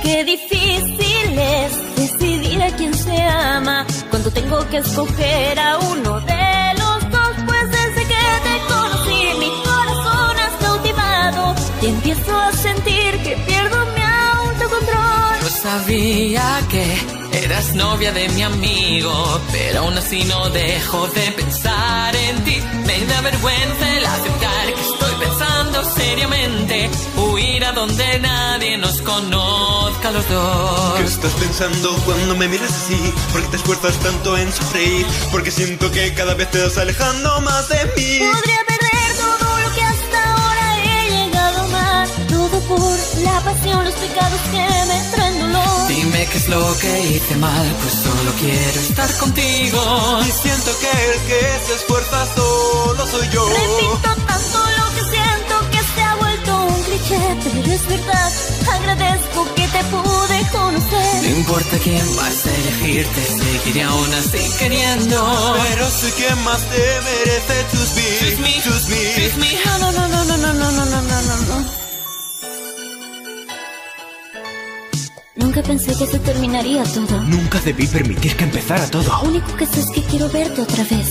Qué difícil es decidir a quién se ama cuando tengo que escoger a uno de los dos. Pues desde que te conocí mi corazón has cautivado y empiezo a sentir que pierdo mi autocontrol. Yo sabía que eras novia de mi amigo, pero aún así no dejo de pensar en ti. Me da vergüenza el aceptar que estoy pensando seriamente huir a donde nadie nos conozca a los dos. ¿Qué estás pensando cuando me miras así? ¿Por qué te esfuerzas tanto en sonreír? Porque siento que cada vez te vas alejando más de mí. Podría perder todo lo que hasta ahora he llegado a amar, todo por la pasión, los pecados que me traen dolor. Dime qué es lo que hice mal, pues solo quiero estar contigo. Y siento que el que se esfuerza solo soy yo. Repito tanto lo que siento que se ha vuelto un cliché, pero es verdad, agradezco que te pude conocer. No importa quién vas a elegir, te seguiré aún así queriendo. Pero soy quien más te merece. Choose me, choose me, Choose me. No, no, no, no, no, no, no, no, no, no, no. Nunca pensé que se terminaría todo. Nunca debí permitir que empezara todo. Lo único que sé es que quiero verte otra vez.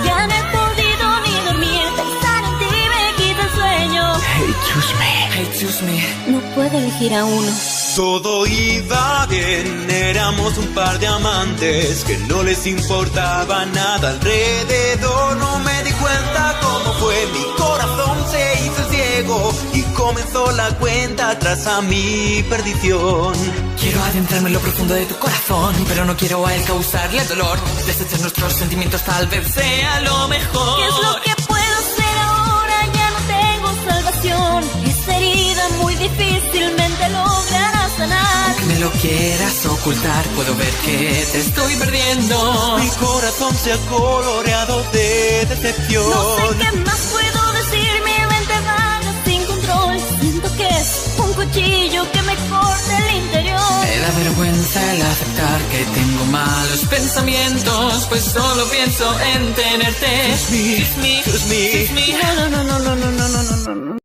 Ya no he podido ni dormir, pensar en ti me quita el sueño. Hey, choose me. Hey, choose me. No puedo elegir a uno. Todo iba bien, éramos un par de amantes que no les importaba nada alrededor. No me di cuenta cómo fue, mi corazón se hizo ciego y comenzó la cuenta atrás a mi perdición. Quiero adentrarme en lo profundo de tu corazón, pero no quiero a él causarle dolor. Desechar nuestros sentimientos tal vez sea lo mejor. ¿Qué es lo que puedo hacer ahora? Ya no tengo salvación. Esa herida muy difícilmente logrará sanar. Aunque me lo quieras ocultar, puedo ver que te estoy perdiendo. Mi corazón se ha coloreado de decepción. No sé qué más puedo decir, mi mente vaga sin control. Siento que es un cuchillo que me corta el interior. Me da vergüenza el aceptar que tengo malos pensamientos, pues solo pienso en tenerte. Choose me, choose me. No, no, no, no, no, no, no, no, no, no.